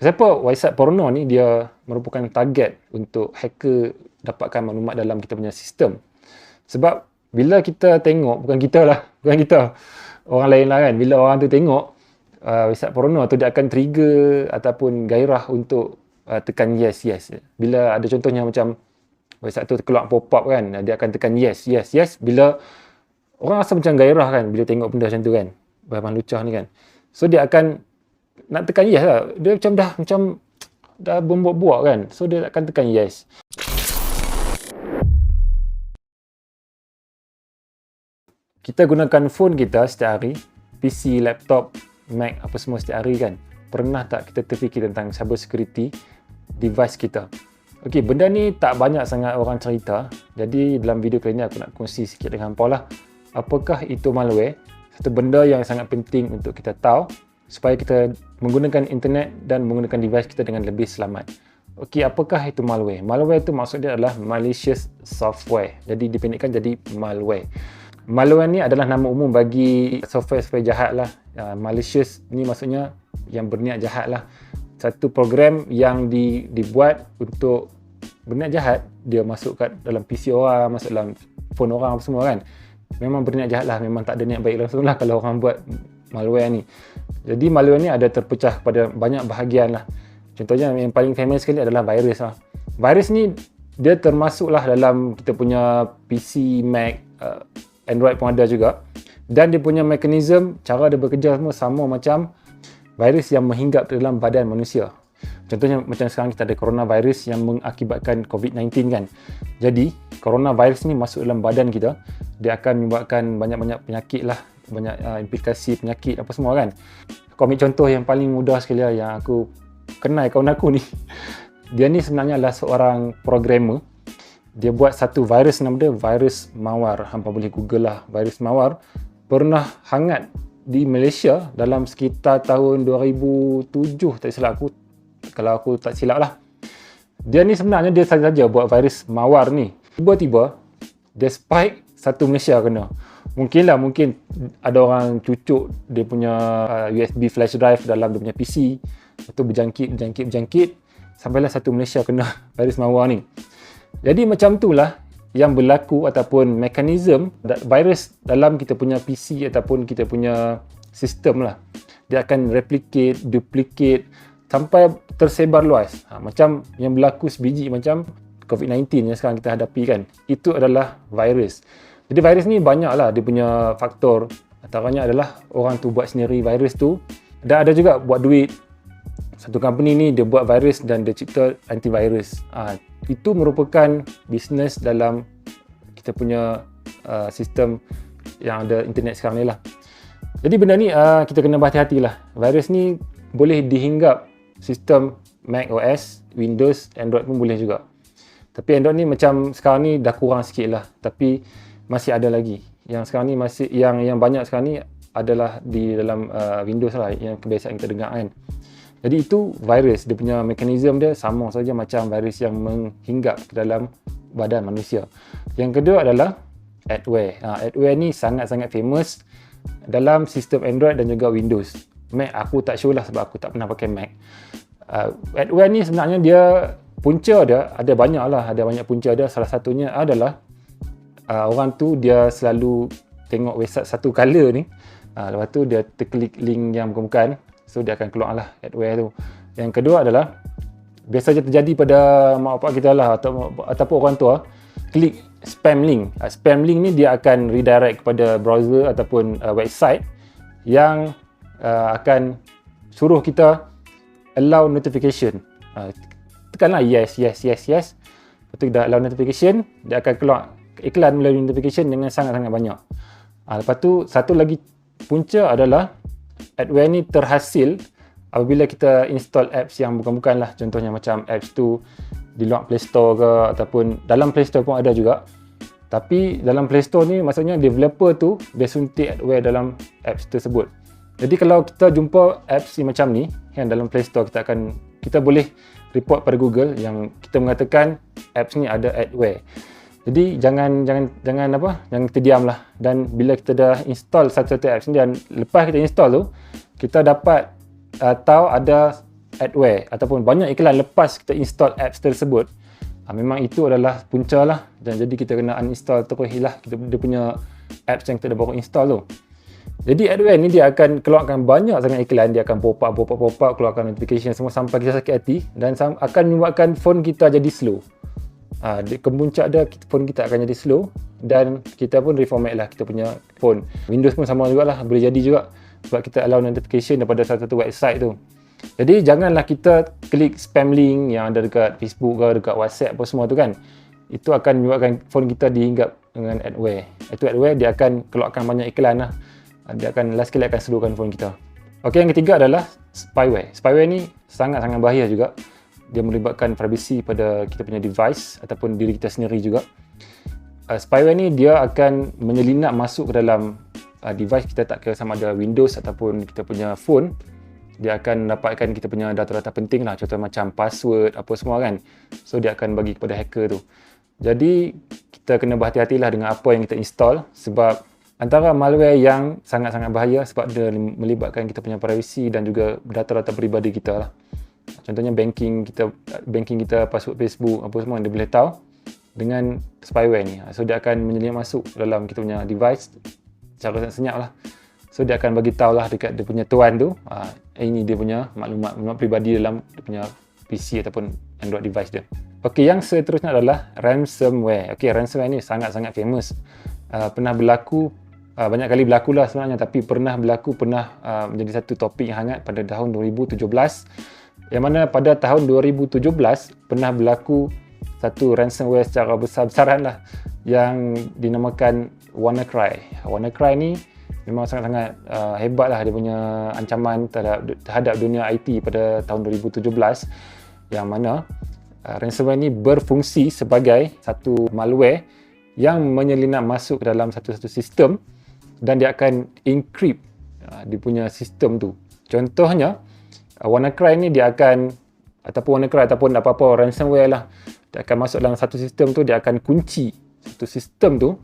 Siapa website porno ni dia merupakan target untuk hacker dapatkan maklumat dalam kita punya sistem. Sebab bila kita tengok, bukan kita, orang lain lah kan, bila orang tu tengok website porno tu, dia akan trigger ataupun gairah untuk tekan yes. Bila ada contohnya macam website tu keluar pop-up kan, dia akan tekan yes. Bila orang rasa macam gairah kan bila tengok benda macam tu kan, barang lucah ni kan. So dia akan nak tekan yes lah. Dia dah membuat-buat kan. So dia akan tekan yes. Kita gunakan phone kita setiap hari, PC, laptop, Mac, apa semua setiap hari kan. Pernah tak kita terfikir tentang cyber security device kita? Okey, benda ni tak banyak sangat orang cerita. Jadi dalam video kali ni aku nak kongsi sikit dengan hampa lah. Apakah itu malware? Satu benda yang sangat penting untuk kita tahu supaya kita menggunakan internet dan menggunakan device kita dengan lebih selamat. Okey, apakah itu malware? Malware itu maksudnya adalah malicious software. Jadi dipendekkan jadi malware. Malware ni adalah nama umum bagi software jahat lah. Malicious ni maksudnya yang berniat jahat lah. Satu program yang dibuat untuk berniat jahat, dia masuk kat dalam PC orang, masuk dalam phone orang apa semua kan. Memang berniat jahat lah, memang tak ada niat baik langsung lah kalau orang buat malware ni. Jadi malware ni ada terpecah pada banyak bahagian lah. Contohnya yang paling famous sekali adalah virus lah. Virus ni dia termasuklah dalam kita punya PC, Mac, Android pun ada juga. Dan dia punya mekanisme, cara dia bekerja semua sama macam virus yang menghinggap ke dalam badan manusia. Contohnya macam sekarang kita ada coronavirus yang mengakibatkan COVID-19 kan. Jadi coronavirus ni masuk dalam badan kita, dia akan menyebabkan banyak-banyak penyakit lah, banyak implikasi penyakit apa semua kan. Aku ambil contoh yang paling mudah sekali lah, yang aku kenal kawan aku ni. Dia ni sebenarnya adalah seorang programmer. Dia buat satu virus, nama dia virus mawar. Hampa boleh google lah, virus mawar. Pernah hangat di Malaysia dalam sekitar tahun 2007, tak silap aku, kalau aku tak silap lah. Dia ni sebenarnya dia saja buat virus mawar ni. Tiba-tiba dia spike satu Malaysia kena. Mungkin ada orang cucuk dia punya USB flash drive dalam dia punya PC. Lepas tu berjangkit sampailah satu Malaysia kena virus mawar ni. Jadi macam tu lah yang berlaku ataupun mekanisme virus dalam kita punya PC ataupun kita punya sistem lah. Dia akan replicate, duplicate sampai tersebar luas. Macam yang berlaku sebiji macam COVID-19 yang sekarang kita hadapi kan. Itu adalah virus. Jadi virus ni banyak lah dia punya faktor. Antaranya adalah orang tu buat sendiri virus tu. Dan ada juga buat duit. Satu company ni dia buat virus dan dia cipta antivirus. Itu merupakan bisnes dalam kita punya sistem yang ada internet sekarang ni lah. Jadi benda ni kita kena berhati-hati lah. Virus ni boleh dihinggap sistem Mac OS, Windows, Android pun boleh juga. Tapi Android ni macam sekarang ni dah kurang sikit lah. Tapi masih ada lagi. Yang sekarang ni masih yang banyak sekarang ni adalah di dalam Windows lah, yang kebiasaan kita dengar kan. Jadi itu virus, dia punya mekanisme dia sama saja macam virus yang menghinggap ke dalam badan manusia. Yang kedua adalah adware. Adware ni sangat-sangat famous dalam sistem Android dan juga Windows. Mac aku tak sure lah sebab aku tak pernah pakai Mac. Adware ni sebenarnya dia punca dia ada banyak lah, ada banyak punca dia. Salah satunya adalah orang tu dia selalu tengok website satu color ni. Lepas tu dia terklik link yang bukan-bukan. So dia akan keluar lah adware tu. Yang kedua adalah biasa je terjadi pada mak bapak kita lah ataupun orang tua, klik spam link. Spam link ni dia akan redirect kepada browser ataupun website yang akan suruh kita allow notification. Tekanlah yes. Lepas tu dah allow notification, dia akan keluar iklan melalui notification dengan sangat-sangat banyak. Lepas tu satu lagi punca adalah adware ni terhasil apabila kita install apps yang bukan-bukan lah. Contohnya macam apps tu di luar Play Store ke ataupun dalam Play Store pun ada juga. Tapi dalam Play Store ni maksudnya developer tu dia suntik adware dalam apps tersebut. Jadi kalau kita jumpa apps yang macam ni yang dalam Play Store, kita boleh report pada Google yang kita mengatakan apps ni ada adware. Jadi jangan kita diam lah. Dan bila kita dah install satu-satu apps ni dan lepas kita install tu, kita dapat tahu ada adware ataupun banyak iklan lepas kita install apps tersebut, memang itu adalah punca lah, dan jadi kita kena uninstall terus lah dia punya apps yang kita dah baru install tu. Jadi adware ni dia akan keluarkan banyak sangat iklan, dia akan pop up, keluarkan notification semua sampai kita sakit hati, dan akan menyebabkan phone kita jadi slow. Kemuncak dia, phone kita akan jadi slow, dan kita pun reformat lah kita punya phone. Windows pun sama jugalah, boleh jadi juga sebab kita allow notification daripada satu website tu. Jadi janganlah kita klik spam link yang ada dekat Facebook ke dekat WhatsApp apa semua tu kan. Itu akan menyebabkan phone kita dihinggap dengan adware. Itu adware dia akan keluarkan banyak iklan lah. Dia akan last kali akan slowkan phone kita. Okey, yang ketiga adalah spyware. Spyware ni sangat-sangat bahaya juga. Dia melibatkan privacy pada kita punya device ataupun diri kita sendiri juga. Spyware ni dia akan menyelinap masuk ke dalam device kita, tak kira sama ada Windows ataupun kita punya phone. Dia akan dapatkan kita punya data-data penting lah, contoh macam password apa semua kan. So dia akan bagi kepada hacker tu. Jadi kita kena berhati-hatilah dengan apa yang kita install, sebab antara malware yang sangat-sangat bahaya sebab dia melibatkan kita punya privacy dan juga data-data peribadi kita lah. Contohnya banking kita, password Facebook apa semua dia boleh tahu dengan spyware ni. So dia akan menyelinap masuk dalam kita punya device secara senyap lah. So dia akan bagi tahu lah dekat dia punya tuan tu, ini dia punya maklumat peribadi dalam dia punya PC ataupun Android device dia. Okey, yang seterusnya adalah ransomware. Okey, ransomware ni sangat-sangat famous. Pernah berlaku, banyak kali berlaku lah sebenarnya, tapi pernah menjadi satu topik yang hangat pada tahun 2017. Yang mana pada tahun 2017 pernah berlaku satu ransomware secara besar-besaran lah yang dinamakan WannaCry. WannaCry ni memang sangat-sangat hebat lah, dia punya ancaman terhadap dunia IT pada tahun 2017, yang mana ransomware ni berfungsi sebagai satu malware yang menyelinap masuk ke dalam satu sistem dan dia akan encrypt dia punya sistem tu. Contohnya WannaCry ni dia akan, ataupun WannaCry ataupun apa-apa ransomware lah, dia akan masuk dalam satu sistem tu, dia akan kunci satu sistem tu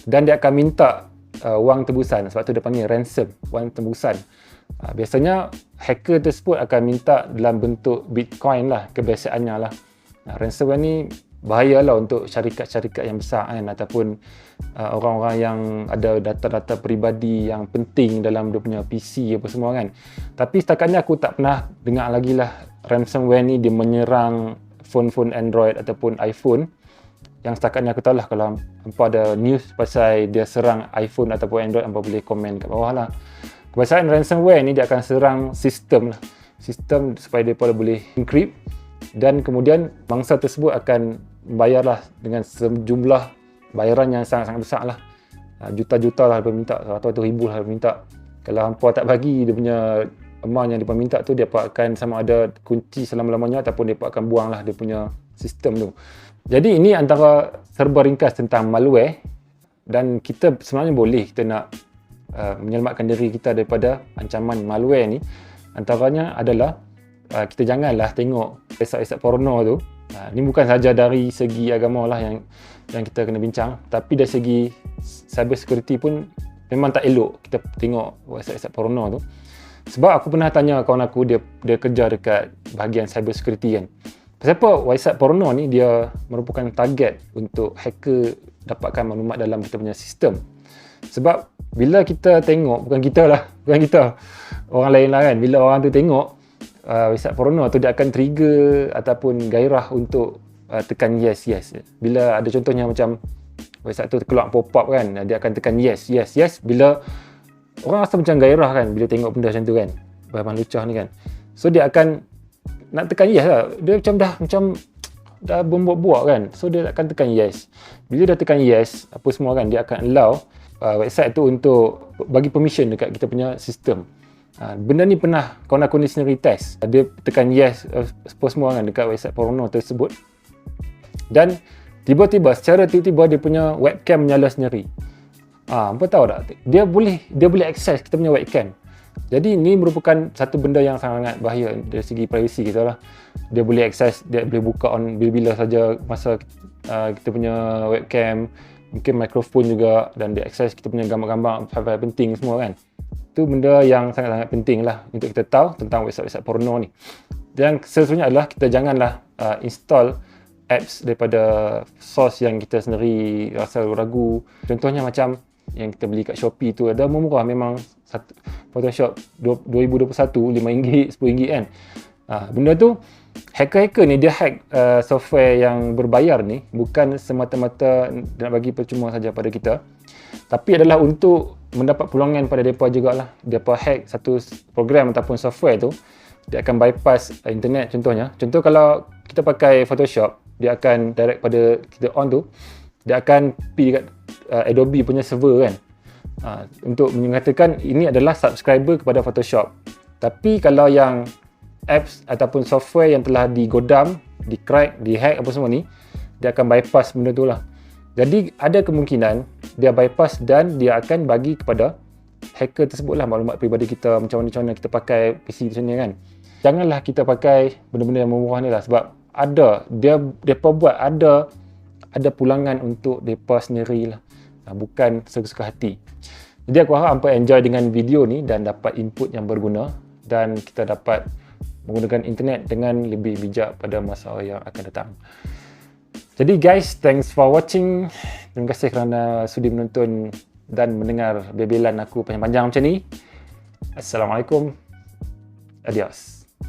dan dia akan minta wang tebusan. Sebab tu dia panggil ransom, wang tebusan. Biasanya hacker tersebut akan minta dalam bentuk Bitcoin lah, kebiasaannya lah. Ransomware ni bahaya lah untuk syarikat-syarikat yang besar kan, ataupun orang-orang yang ada data-data peribadi yang penting dalam dia punya PC apa semua kan. Tapi setakat ni aku tak pernah dengar lagi lah ransomware ni dia menyerang phone-phone Android ataupun iPhone. Yang setakat ni aku tahu lah, kalau hampa ada news pasal dia serang iPhone ataupun Android, hampa boleh komen kat bawah lah. Kebiasaan ransomware ni dia akan serang sistem lah. Sistem supaya dia boleh encrypt, dan kemudian bangsa tersebut akan bayarlah dengan sejumlah bayaran yang sangat-sangat besar lah. Juta-juta lah dia minta, atau ribu lah dia minta. Kalau hampa tak bagi dia punya amount yang dia minta tu, dia akan sama ada kunci selama-lamanya ataupun dia akan buang lah dia punya sistem tu. Jadi ini antara serba ringkas tentang malware, dan kita sebenarnya boleh kita nak menyelamatkan diri kita daripada ancaman malware ni. Antaranya adalah kita janganlah tengok website porno tu. Ni bukan sahaja dari segi agama lah yang kita kena bincang, tapi dari segi cyber security pun memang tak elok kita tengok website porno tu. Sebab aku pernah tanya kawan aku, dia kerja dekat bahagian cyber security kan. Pasal apa website porno ni dia merupakan target untuk hacker dapatkan maklumat dalam kita punya sistem. Sebab bila kita tengok, bukan kita, orang lain lah kan, bila orang tu tengok website porno tu, dia akan trigger ataupun gairah untuk tekan yes. Bila ada contohnya macam website tu keluar pop-up kan, dia akan tekan yes. Bila orang rasa macam gairah kan bila tengok benda macam tu kan, bahan lucah ni kan. So dia akan nak tekan yes lah. Dia macam dah membuat-buat kan. So dia akan tekan yes. Bila dia tekan yes, apa semua kan, dia akan allow website tu untuk bagi permission dekat kita punya sistem. Benda ni pernah kawan aku ni sendiri test. Dia tekan yes apa semua kan dekat website porno tersebut. Dan secara tiba-tiba dia punya webcam menyala sendiri. Apa tahu tak? Dia boleh access kita punya webcam. Jadi ini merupakan satu benda yang sangat bahaya dari segi privacy kita lah. Dia boleh access, dia boleh buka on bila-bila saja masa kita punya webcam, mungkin mikrofon juga, dan dia access kita punya gambar-gambar file-file penting semua kan. Itu benda yang sangat-sangat penting lah untuk kita tahu tentang website-website porno ni. Yang seterusnya adalah kita janganlah install apps daripada source yang kita sendiri rasa ragu. Contohnya macam yang kita beli kat Shopee tu, ada murah memang, Photoshop 2021 RM5, RM10 kan. Benda tu hacker-hacker ni dia hack software yang berbayar ni bukan semata-mata nak bagi percuma saja pada kita, tapi adalah untuk mendapat peluangan pada mereka jugalah. Mereka hack satu program ataupun software tu, dia akan bypass internet. Contoh kalau kita pakai Photoshop, dia akan direct pada kita on tu, dia akan pergi dekat Adobe punya server kan, untuk mengatakan ini adalah subscriber kepada Photoshop. Tapi kalau yang apps ataupun software yang telah digodam, di-crack, di-hack apa semua ni, dia akan bypass benda tu lah. Jadi ada kemungkinan dia bypass dan dia akan bagi kepada hacker tersebut lah maklumat peribadi kita, macam mana kita pakai PC macam ni kan. Janganlah kita pakai benda-benda yang murah ni lah, sebab ada depa buat ada pulangan untuk depa sendiri lah, bukan sesuka hati. Jadi aku harap hampa enjoy dengan video ni dan dapat input yang berguna, dan kita dapat menggunakan internet dengan lebih bijak pada masa yang akan datang. Jadi guys, thanks for watching. Terima kasih kerana sudi menonton dan mendengar bebelan aku panjang-panjang macam ni. Assalamualaikum. Adios.